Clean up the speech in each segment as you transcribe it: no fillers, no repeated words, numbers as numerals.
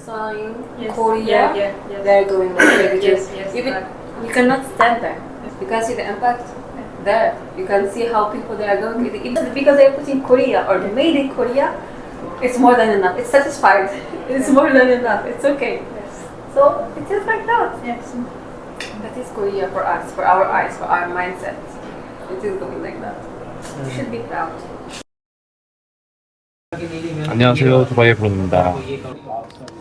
sign Yes. Korea, Yeah, yes. they're going like Yes, this. yes, Even right. you cannot stand there. You can see the impact there. You can see how people they are going. Even because they put in Korea or made in Korea, it's more than enough. It's satisfied. It's more than enough. It's okay. Yes. So it is like that. Yes. That is Korea for us, for our eyes, for our mindset. It is going like that. You should be proud. 안녕하세요, 두바이의 브로입니다.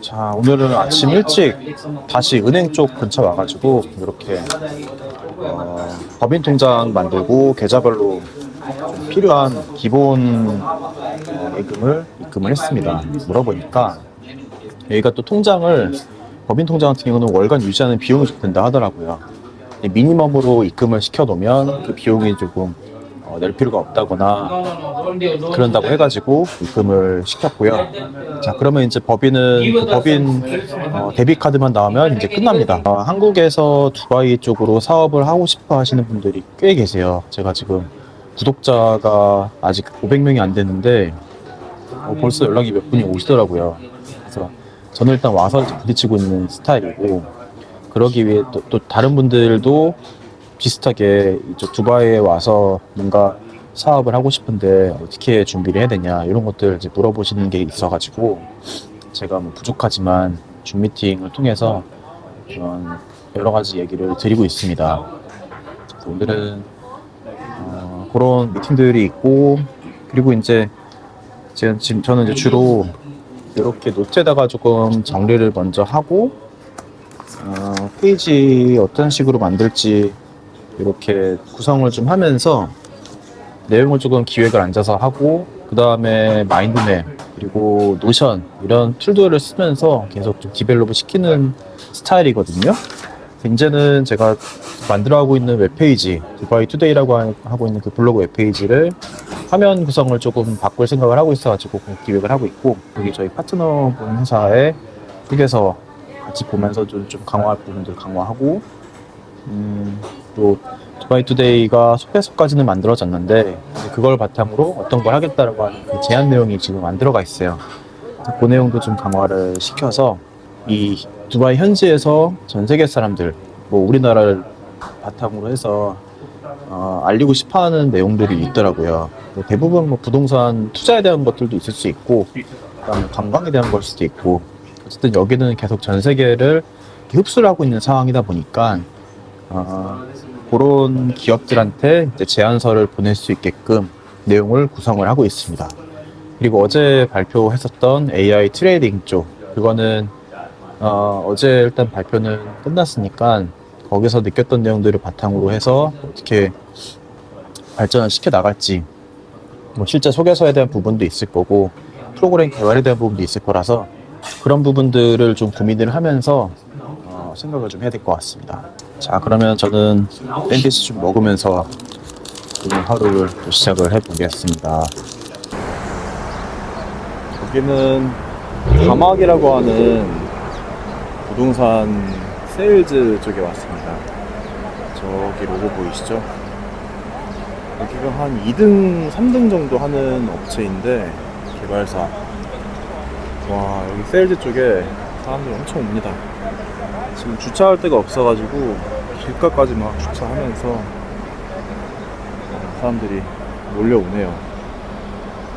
자, 오늘은 아침 일찍 다시 은행 쪽 근처 와가지고 이렇게 법인 통장 만들고 계좌별로 좀 필요한 기본 예금을 입금을 했습니다. 물어보니까 여기가 또 통장을 법인 통장 같은 경우는 월간 유지하는 비용이 좀 든다 하더라고요. 미니멈으로 입금을 시켜놓으면 그 비용이 조금 낼 필요가 없다거나 그런다고 해가지고 입금을 시켰고요. 자, 그러면 이제 법인은 그 법인 데뷔 카드만 나오면 이제 끝납니다. 한국에서 두바이 쪽으로 사업을 하고 싶어 하시는 분들이 꽤 계세요. 제가 지금 구독자가 아직 500명이 안 됐는데 벌써 연락이 몇 분이 오시더라고요. 그래서 저는 일단 와서 부딪히고 있는 스타일이고, 그러기 위해 또 다른 분들도 비슷하게 이쪽 두바이에 와서 뭔가 사업을 하고 싶은데 어떻게 준비를 해야 되냐 이런 것들 이제 물어보시는 게 있어가지고 제가 뭐 부족하지만 줌 미팅을 통해서 그런 여러 가지 얘기를 드리고 있습니다. 오늘은 그런 미팅들이 있고, 그리고 이제 저는 이제 주로 이렇게 노트에다가 조금 정리를 먼저 하고 페이지 어떤 식으로 만들지 이렇게 구성을 좀 하면서 내용을 조금 기획을 앉아서 하고, 그 다음에 마인드맵 그리고 노션 이런 툴들을 쓰면서 계속 좀 디벨롭을 시키는 스타일이거든요. 이제는 제가 만들어가고 있는 웹페이지, 두바이 투데이라고 하고 있는 그 블로그 웹페이지를 화면 구성을 조금 바꿀 생각을 하고 있어가지고 기획을 하고 있고, 여기 저희 파트너분 회사에 속에서 같이 보면서 좀 강화할 부분들 강화하고, 또 두바이 투데이가 속에서까지는 만들어졌는데 그걸 바탕으로 어떤 걸 하겠다라고 하는 그 제안 내용이 지금 안 들어가 있어요. 그 내용도 좀 강화를 시켜서 이 두바이 현지에서 전 세계 사람들, 뭐 우리나라를 바탕으로 해서 알리고 싶어하는 내용들이 있더라고요. 뭐 대부분 뭐 부동산 투자에 대한 것들도 있을 수 있고, 그다음에 관광에 대한 걸 수도 있고, 어쨌든 여기는 계속 전 세계를 흡수를 하고 있는 상황이다 보니까 그런 기업들한테 이제 제안서를 보낼 수 있게끔 내용을 구성을 하고 있습니다. 그리고 어제 발표했었던 AI 트레이딩 쪽, 그거는 어제 일단 발표는 끝났으니까 거기서 느꼈던 내용들을 바탕으로 해서 어떻게 발전을 시켜 나갈지, 뭐 실제 소개서에 대한 부분도 있을 거고 프로그램 개발에 대한 부분도 있을 거라서 그런 부분들을 좀 고민을 하면서 생각을 좀 해야 될 것 같습니다. 자, 그러면 저는 샌드위치 좀 먹으면서 오늘 하루를 또 시작을 해보겠습니다. 여기는 가막이라고 하는 부동산 세일즈 쪽에 왔습니다. 저기 로고 보이시죠? 여기가 한 2등, 3등 정도 하는 업체인데, 개발사. 와, 여기 세일즈 쪽에 사람들이 엄청 옵니다. 지금 주차할 데가 없어가지고 길가까지 막 주차하면서 사람들이 몰려오네요.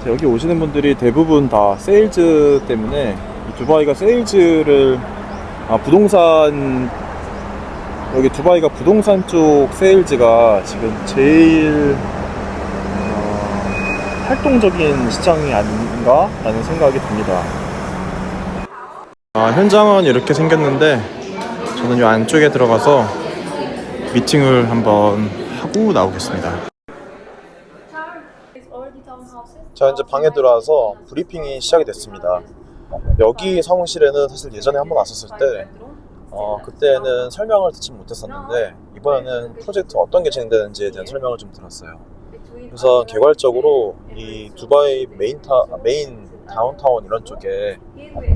여기 오시는 분들이 대부분 다 세일즈 때문에, 이 두바이가 세일즈를 부동산, 여기 두바이가 부동산 쪽 세일즈가 지금 제일 활동적인 시장이 아닌가 라는 생각이 듭니다. 현장은 이렇게 생겼는데 저는 이 안쪽에 들어가서 미팅을 한번 하고 나오겠습니다. 자, 이제 방에 들어와서 브리핑이 시작이 됐습니다. 여기 사무실에는 사실 예전에 한번 왔었을 때 그때는 설명을 듣지 못했었는데, 이번에는 프로젝트 어떤 게 진행되는지에 대한 설명을 좀 들었어요. 그래서 개괄적으로 이 두바이 메인 다운타운 이런 쪽에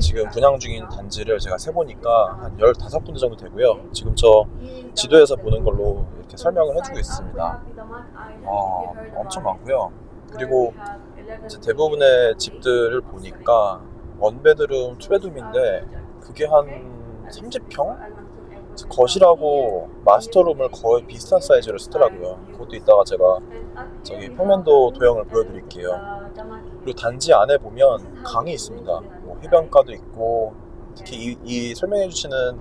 지금 분양 중인 단지를 제가 세보니까 한 15군데 정도 되고요. 지금 저 지도에서 보는 걸로 이렇게 설명을 해주고 있습니다. 엄청 많고요. 그리고 이제 대부분의 집들을 보니까 원베드룸, 투베드룸인데 그게 한 30평? 거실하고 마스터룸을 거의 비슷한 사이즈로 쓰더라고요. 그것도 이따가 제가 저기 평면도 도형을 보여드릴게요. 그리고 단지 안에 보면 강이 있습니다. 뭐 해변가도 있고, 특히 이 설명해주시는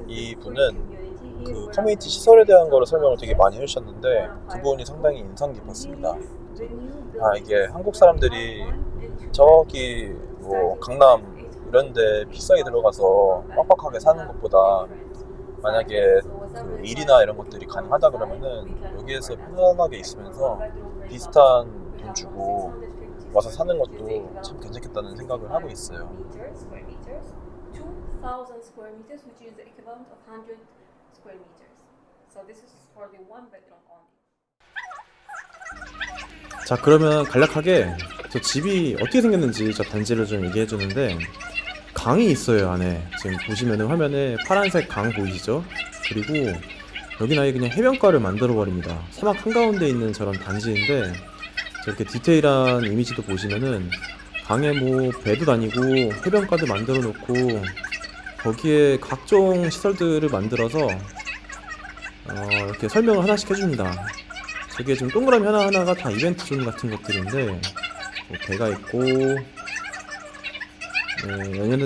이 분은 그 커뮤니티 시설에 대한 거를 설명을 되게 많이 해주셨는데 그 부분이 상당히 인상 깊었습니다. 아, 이게 한국 사람들이 저기 뭐 강남 이런데 비싸게 들어가서 빡빡하게 사는 것보다 만약에 그 일이나 이런 것들이 가능하다 그러면은 여기에서 편안하게 있으면서 비슷한 돈 주고 와서 사는 것도 참 괜찮겠다는 생각을 하고 있어요. 2,000 square meters, which is the equivalent of 100 square meters. So this is for the one bedroom only. 자, 그러면 간략하게 저 집이 어떻게 생겼는지 저 단지를 좀 얘기해 주는데, 강이 있어요 안에. 지금 보시면은 화면에 파란색 강 보이시죠? 그리고 여기는 아예 그냥 해변가를 만들어 버립니다. 사막 한가운데 있는 저런 단지인데, 저렇게 디테일한 이미지도 보시면은 강에 뭐 배도 다니고 해변가도 만들어 놓고 거기에 각종 시설들을 만들어서 이렇게 설명을 하나씩 해줍니다. 저게 지금 동그라미 하나하나가 다 이벤트 존 같은 것들인데, 뭐 배가 있고,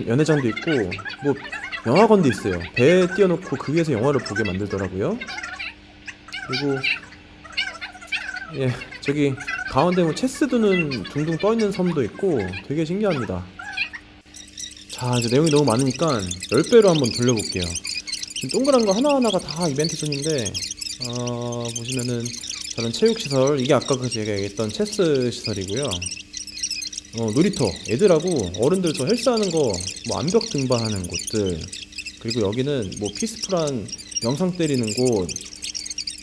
연회장도 있고, 뭐 영화관도 있어요. 배에 띄워놓고 그 위에서 영화를 보게 만들더라고요. 그리고 예, 저기 가운데 뭐 체스 두는 둥둥 떠있는 섬도 있고 되게 신기합니다. 자, 이제 내용이 너무 많으니까 10배로 한번 돌려볼게요. 지금 동그란 거 하나하나가 다 이벤트 존인데, 보시면은 저런 체육시설, 이게 아까 그 제가 얘기했던 체스 시설이고요. 놀이터, 애들하고 어른들 저 헬스하는 거, 뭐 암벽 등반하는 곳들, 그리고 여기는 뭐 피스풀한 명상 때리는 곳,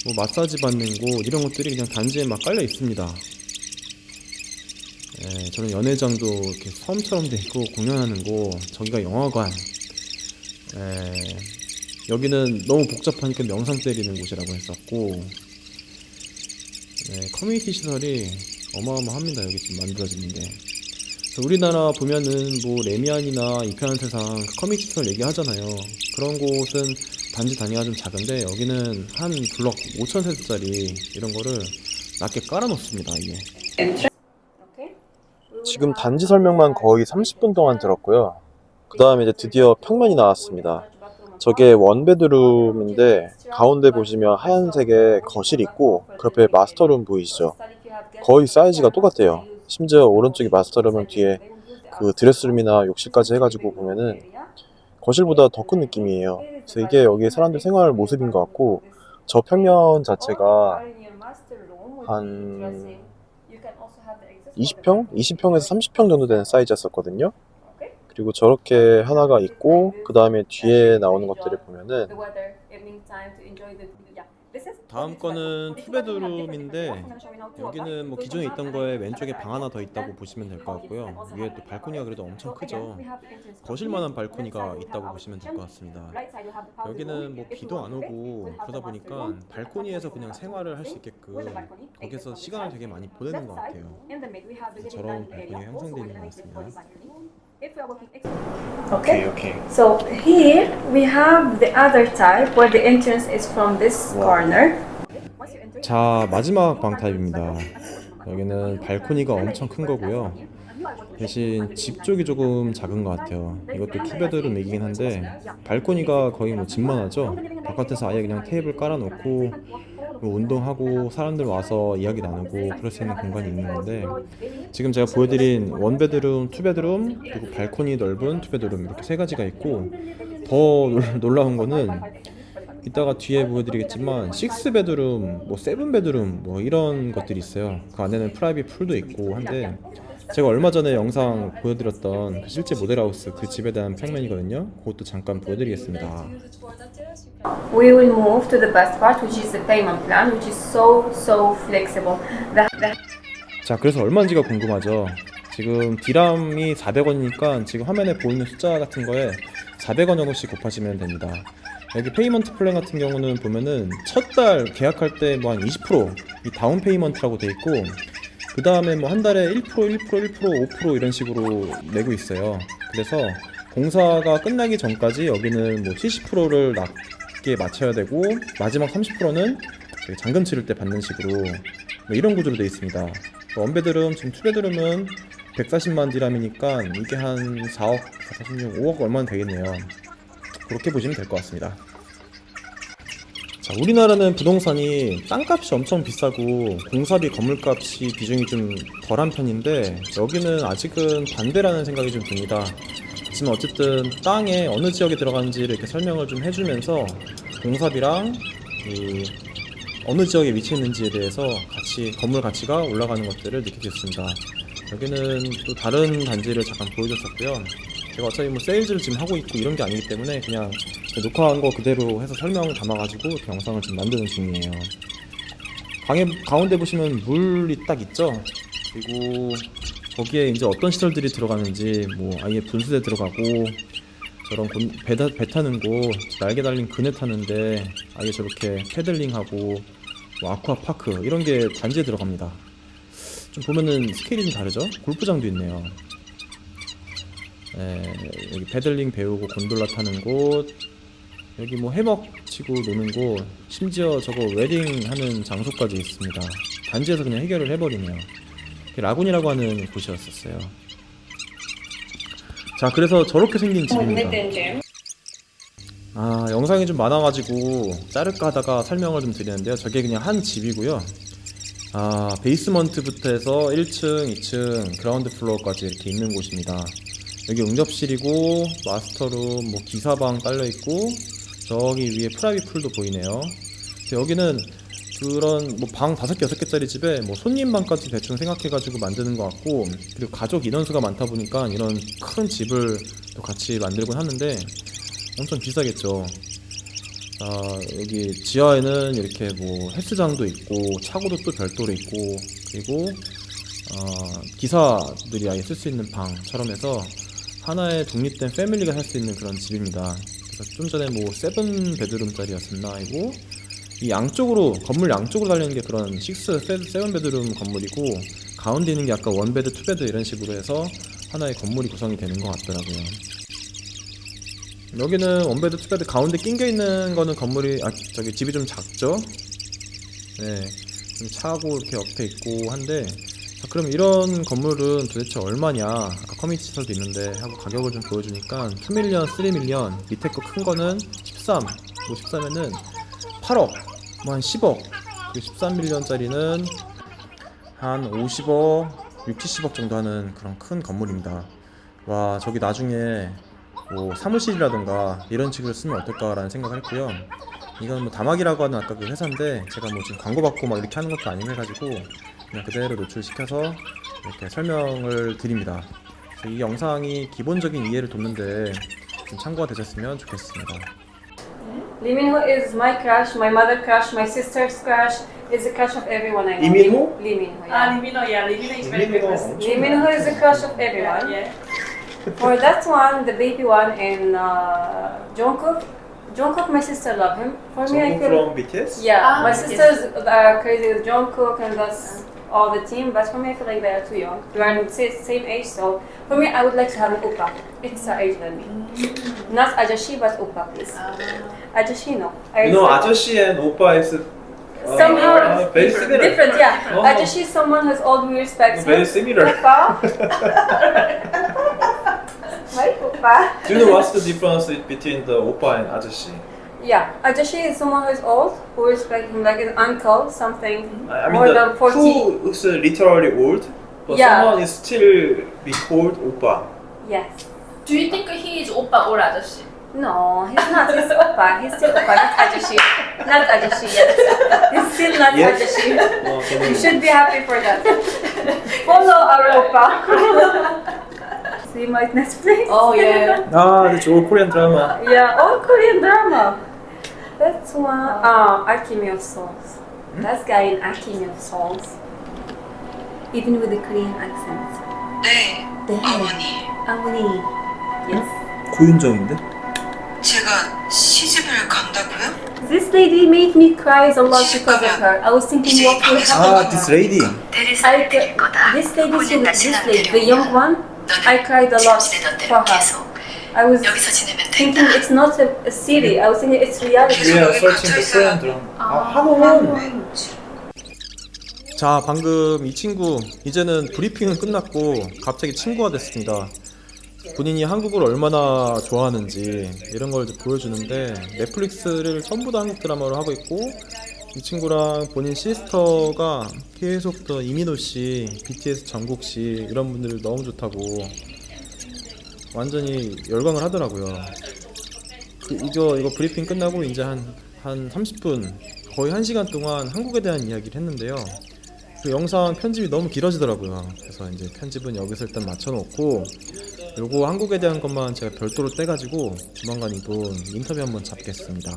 뭐 마사지 받는 곳, 이런 것들이 그냥 단지에 막 깔려 있습니다. 예, 저런 연회장도 이렇게 섬처럼 돼 있고 공연하는 곳, 저기가 영화관, 예, 여기는 너무 복잡하니까 명상 때리는 곳이라고 했었고, 예, 커뮤니티 시설이 어마어마합니다. 여기 지금 만들어지는 게. 우리나라 보면은 뭐 레미안이나 이편한 세상 커뮤니티 시설 얘기하잖아요. 그런 곳은 단지 단위가 좀 작은데 여기는 한 블럭 5,000세대짜리 이런 거를 낮게 깔아놓습니다. 이게 지금 단지 설명만 거의 30분 동안 들었고요. 그 다음에 이제 드디어 평면이 나왔습니다. 저게 원베드룸인데 가운데 보시면 하얀색의 거실이 있고 그 옆에 마스터룸 보이시죠? 거의 사이즈가 똑같아요. 심지어 오른쪽에 마스터룸은 뒤에 그 드레스룸이나 욕실까지 해가지고 보면은 거실보다 더 큰 느낌이에요. 그래서 이게 여기 사람들 생활 모습인 것 같고, 저 평면 자체가 한 20평? 20평에서 30평 정도 되는 사이즈였었거든요. 그리고 저렇게 하나가 있고, 그 다음에 뒤에 나오는 것들을 보면은 다음 거는 투베드룸인데, 여기는 뭐 기존에 있던 거에 왼쪽에 방 하나 더 있다고 보시면 될 것 같고요. 위에 또 발코니가 그래도 엄청 크죠. 거실만한 발코니가 있다고 보시면 될 것 같습니다. 여기는 뭐 비도 안 오고 그러다 보니까 발코니에서 그냥 생활을 할 수 있게끔 거기서 시간을 되게 많이 보내는 것 같아요. 저런 발코니가 형성되어 있는 것 같습니다. Okay. So here we have the other type where the entrance is from this corner. 자, 마지막 방 타입입니다. 여기는 발코니가 엄청 큰 거고요. 대신 집 쪽이 조금 작은 것 같아요. 이것도 투베드룸이긴 한데 발코니가 거의 뭐 집만 하죠. 바깥에서 아예 그냥 테이블 깔아놓고 뭐 운동하고 사람들 와서 이야기 나누고 그럴 수 있는 공간이 있는 건데, 지금 제가 보여드린 원베드룸, 투베드룸, 그리고 발코니 넓은 투베드룸, 이렇게 세 가지가 있고, 더 놀라운 거는 이따가 뒤에 보여드리겠지만 6베드룸, 뭐 7베드룸 뭐 이런 것들이 있어요. 그 안에는 프라이빗 풀도 있고 한데, 제가 얼마 전에 영상 보여드렸던 그 실제 모델하우스 그 집에 대한 평면이거든요. 그것도 잠깐 보여드리겠습니다. We will move to the best part, which is the payment plan, which is so flexible. 자, 그래서 얼마인지가 궁금하죠. 지금 디람이 400원이니까 지금 화면에 보이는 숫자 같은 거에 400원 정도씩 곱하시면 됩니다. 여기 페이먼트 플랜 같은 경우는 보면은 첫 달 계약할 때 뭐 한 20% 이 다운 페이먼트라고 돼 있고, 그 다음에 뭐 한 달에 1%, 5% 이런 식으로 내고 있어요. 그래서 공사가 끝나기 전까지 여기는 뭐 70%를 낮게 맞춰야 되고 마지막 30%는 잔금 치를 때 받는 식으로 뭐 이런 구조로 되어 있습니다. 원베드룸, 지금 투베드룸은 140만 디람이니까 이게 한 4억, 46, 5억 얼마는 되겠네요. 그렇게 보시면 될 것 같습니다. 자, 우리나라는 부동산이 땅값이 엄청 비싸고 공사비, 건물값이 비중이 좀 덜한 편인데 여기는 아직은 반대라는 생각이 좀 듭니다. 하지만 어쨌든 땅에 어느 지역에 들어가는지를 이렇게 설명을 좀 해주면서 공사비랑 이 어느 지역에 위치해 있는지에 대해서 같이 건물 가치가 올라가는 것들을 느끼게 됐습니다. 여기는 또 다른 단지를 잠깐 보여줬었고요. 제가 어차피 뭐 세일즈를 지금 하고 있고 이런 게 아니기 때문에 그냥 녹화한 거 그대로 해서 설명을 담아가지고 영상을 지금 만드는 중이에요. 방에 가운데 보시면 물이 딱 있죠. 그리고 거기에 이제 어떤 시설들이 들어가는지 뭐 아예 분수대 들어가고 저런 배 타는 곳, 날개 달린 그네 타는데 아예 저렇게 패들링하고 뭐 아쿠아파크 이런 게 단지에 들어갑니다. 좀 보면은 스케일이 좀 다르죠? 골프장도 있네요. 네, 여기 패들링 배우고 곤돌라 타는 곳, 여기 뭐 해먹 치고 노는 곳, 심지어 저거 웨딩 하는 장소까지 있습니다. 단지에서 그냥 해결을 해버리네요. 라군이라고 하는 곳이었었어요. 자, 그래서 저렇게 생긴 집입니다. 아, 영상이 좀 많아가지고 자를까 하다가 설명을 좀 드리는데요. 저게 그냥 한 집이고요. 아, 베이스먼트부터 해서 1층, 2층, 그라운드 플로어까지 이렇게 있는 곳입니다. 여기 응접실이고 마스터룸, 뭐 기사방 딸려있고 저기 위에 프라이빗 풀도 보이네요. 여기는 그런 뭐 방 5개, 6개짜리 집에 뭐 손님 방까지 대충 생각해가지고 만드는 것 같고, 그리고 가족 인원수가 많다 보니까 이런 큰 집을 또 같이 만들곤 하는데 엄청 비싸겠죠. 여기 지하에는 이렇게 뭐 헬스장도 있고 차고도 또 별도로 있고, 그리고 기사들이 아예 쓸 수 있는 방처럼 해서 하나의 독립된 패밀리가 살 수 있는 그런 집입니다. 그래서 좀 전에 뭐 7베드룸짜리였었나 이고, 이 양쪽으로 건물 양쪽으로 달리는 게 그런 7베드룸 건물이고, 가운데 있는 게 아까 1베드, 2베드 이런 식으로 해서 하나의 건물이 구성이 되는 것 같더라고요. 여기는 1베드, 2베드 가운데 낑겨 있는 거는 건물이 저기 집이 좀 작죠. 네, 좀 차고 이렇게 옆에 있고 한데, 자, 그럼 이런 건물은 도대체 얼마냐? 아까 커뮤니티 시설도 있는데 하고 가격을 좀 보여주니까 2밀리언, 3밀리언, 밑에 거 큰 거는 13, 뭐 13에는 8억, 뭐 한 10억, 그리고 13밀리언짜리는 한 50억, 6, 70억 정도 하는 그런 큰 건물입니다. 와, 저기 나중에 뭐 사무실이라던가 이런 식으로 쓰면 어떨까라는 생각을 했고요. 이건 뭐 다막이라고 하는 아까 그 회사인데 제가 뭐 지금 광고 받고 막 이렇게 하는 것도 아니고 해가지고 그냥 그대로 노출시켜서 이렇게 설명을 드립니다. 그래서 이 영상이 기본적인 이해를 돕는데 좀 참고가 되셨으면 좋겠습니다. Lee Min-ho is my crush, my mother crush, my sister's crush. Is the crush of everyone I know. Lee Min-ho? Lee Min-ho, yeah. Lee Min-ho, yeah, Lee Min-ho is very famous. Lee Min-ho is the crush of everyone. Yeah. For that one, the baby one, and Jungkook, my sister love him. For me, I feel from BTS? yeah, my BTS. sisters are crazy with Jungkook, and that's all the team. But for me, I feel like they are too young. We are the same age, so for me, I would like to have an oppa. It's her age than me. Not Ajashi, but oppa, please. Ajashi, no. You know, Ajashi and Oppa is Somehow very similar. different, yeah. Oh. Ajashi is someone who's old, we respect Very him. similar. Oppa. Right, oppa. Do you know what's the difference between the Oppa and Ajashi? Yeah, Ajashi is someone who's old, who respect him like an uncle, something I mean, more the, than 40. who is literally old, but Yeah. someone is still be called Oppa. Yes. Do you think he is oppa or ajashi? No, he's not. He's oppa. He's still oppa, not Ajashi. Not Ajashi yet. He's still not Yes. Ajashi. 저는 You should be happy for that. Follow our oppa. See my Netflix? Oh yeah. that's all Korean drama. Yeah, all Korean drama. That's one. Alchemy of Souls. That guy in Alchemy of Souls. Even with the Korean accent. 네, 네. 어머니. Amoni. Yes. 고윤정인데? 제가 시집을 간다고요? This lady made me cry a lot because of her. I was thinking what will happen. this lady. 대리사를 드릴 거다. This lady, 본인 this 다시는 안 lady, the 데려오면 young one, I cried a lot 지내던 for 대로 her. 계속 I was 여기서 지내면 thinking 된다. it's not a city. I was thinking it's reality. We are searching the Korean drama. 한국은 자, 방금 이 친구 이제는 브리핑은 끝났고 갑자기 친구가 됐습니다. 본인이 한국을 얼마나 좋아하는지 이런 걸 이제 보여주는데 넷플릭스를 전부 다 한국 드라마로 하고 있고 이 친구랑 본인 시스터가 계속 더 이민호 씨, BTS 정국 씨 이런 분들 너무 좋다고 완전히 열광을 하더라고요. 이거 브리핑 끝나고 이제 한 30분 거의 1시간 동안 한국에 대한 이야기를 했는데요. 그 영상 편집이 너무 길어지더라고요. 그래서 이제 편집은 여기서 일단 맞춰놓고 요거 한국에 대한 것만 제가 별도로 떼가지고 조만간 이분 인터뷰 한번 잡겠습니다.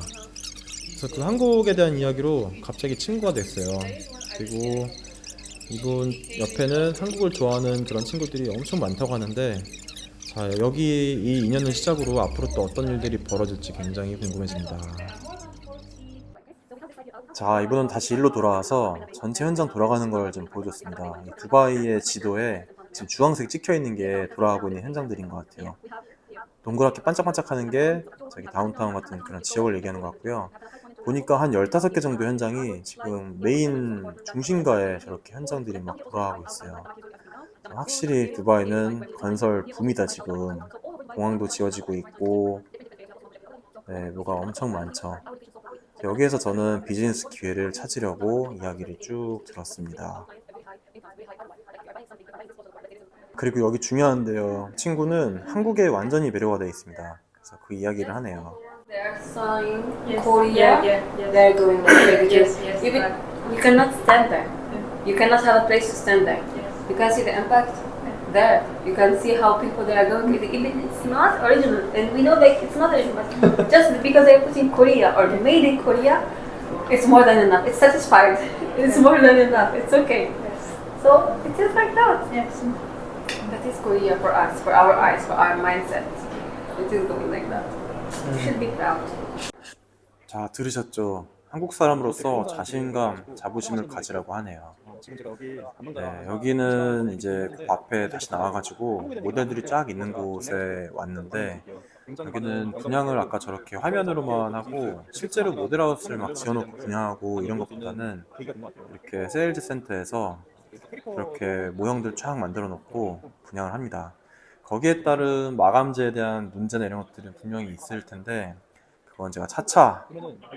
그래서 그 한국에 대한 이야기로 갑자기 친구가 됐어요. 그리고 이분 옆에는 한국을 좋아하는 그런 친구들이 엄청 많다고 하는데 자, 여기 이 인연을 시작으로 앞으로 또 어떤 일들이 벌어질지 굉장히 궁금해집니다. 자, 이분은 다시 일로 돌아와서 전체 현장 돌아가는 걸 좀 보여줬습니다. 이 두바이의 지도에 지금 주황색 찍혀있는 게 돌아가고 있는 현장들인 것 같아요. 동그랗게 반짝반짝하는 게 저기 다운타운 같은 그런 지역을 얘기하는 것 같고요. 보니까 한 15개 정도 현장이 지금 메인 중심가에 저렇게 현장들이 막 돌아가고 있어요. 확실히 두바이는 건설 붐이다 지금. 공항도 지어지고 있고 네, 뭐가 엄청 많죠. 여기에서 저는 비즈니스 기회를 찾으려고 이야기를 쭉 들었습니다. 그리고 여기 중요한데요. 친구는 한국에 완전히 매료가 되어 있습니다. 그래서 그 이야기를 하네요. They're saying Yes. Korea. Yeah, yeah. They're going there because Yes, yes, you cannot stand there. You cannot have a place to stand there. You can see the impact there. You can see how people they are going. Even it's not original, and we know that it's not original. But just because they're putting Korea or made in Korea, it's more than enough. It's satisfied. It's more than enough. It's okay. So it is like that. Yes. That is Korea for us, for our eyes, for our mindset. It is going like that. You should be proud. 자, 들으셨죠? 한국 사람으로서 자신감, 자부심을 가지라고 하네요. 네, 여기는 이제 그 앞에 다시 나와가지고 모델들이 쫙 있는 곳에 왔는데 여기는 분양을 아까 저렇게 화면으로만 하고 실제로 모델하우스를 막 지어놓고 분양하고 이런 것보다는 이렇게 세일즈 센터에서 그렇게 모형들 쫙 만들어 놓고 분양을 합니다. 거기에 따른 마감재에 대한 문제나 이런 것들은 분명히 있을 텐데 그건 제가 차차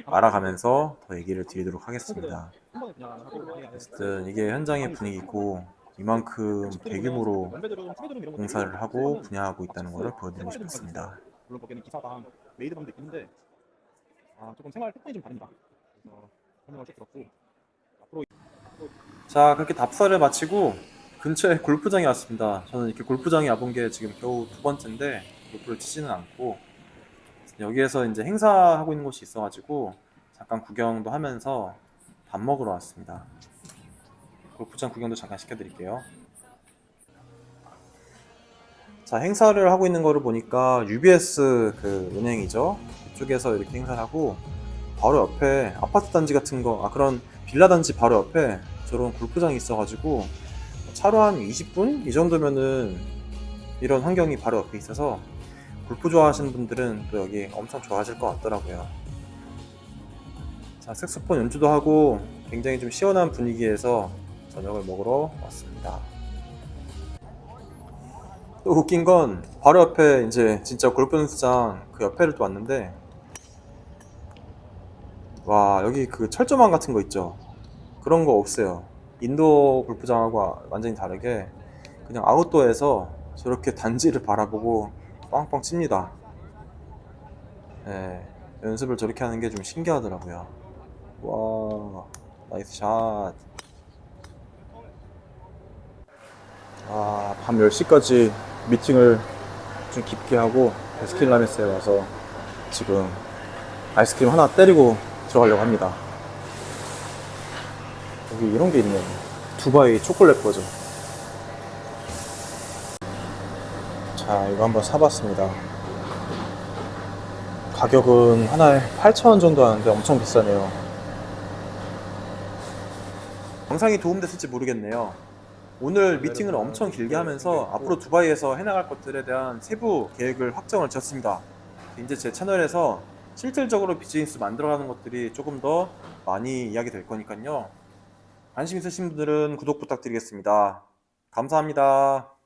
알아가면서 더 얘기를 드리도록 하겠습니다. 어쨌든 이게 현장의 분위기고 이만큼 대규모로 공사를 하고 분양하고 있다는 것을 보여드리고 싶었습니다. 물론 거기는 기사당 메이드방도 있긴 한데 조금 생활 패턴이 좀 다릅니다. 그래서 설명을 쭉 들었고 앞으로 자, 그렇게 답사를 마치고 근처에 골프장에 왔습니다. 저는 이렇게 골프장에 와본 게 지금 겨우 2번째인데 골프를 치지는 않고 여기에서 이제 행사하고 있는 곳이 있어가지고 잠깐 구경도 하면서 밥 먹으러 왔습니다. 골프장 구경도 잠깐 시켜드릴게요. 자, 행사를 하고 있는 거를 보니까 UBS 그 은행이죠. 이쪽에서 이렇게 행사를 하고 바로 옆에 아파트 단지 같은 거, 그런 빌라 단지 바로 옆에 저런 골프장이 있어가지고 차로 한 20분? 이 정도면은 이런 환경이 바로 옆에 있어서 골프 좋아하시는 분들은 또 여기 엄청 좋아하실 것 같더라고요. 자, 색소폰 연주도 하고 굉장히 좀 시원한 분위기에서 저녁을 먹으러 왔습니다. 또 웃긴 건 바로 옆에 이제 진짜 골프 연습장 그 옆에를 또 왔는데 와, 여기 그 철조망 같은 거 있죠? 그런 거 없어요. 인도어 골프장하고 완전히 다르게 그냥 아웃도어에서 저렇게 단지를 바라보고 빵빵 칩니다. 네, 연습을 저렇게 하는 게 좀 신기하더라고요. 와, 나이스 샷. 밤 10시까지 미팅을 좀 깊게 하고 베스킨라빈스에 와서 지금 아이스크림 하나 때리고 들어가려고 합니다. 여기 이런 게 있네. 두바이 초콜릿 버전. 자, 이거 한번 사봤습니다. 가격은 하나에 8,000원 정도 하는데 엄청 비싸네요. 영상이 도움됐을지 모르겠네요. 오늘 미팅을 엄청 길게 하면서 앞으로 두바이에서 해나갈 것들에 대한 세부 계획을 확정을 지었습니다. 이제 제 채널에서 실질적으로 비즈니스 만들어가는 것들이 조금 더 많이 이야기 될 거니까요. 관심 있으신 분들은 구독 부탁드리겠습니다. 감사합니다.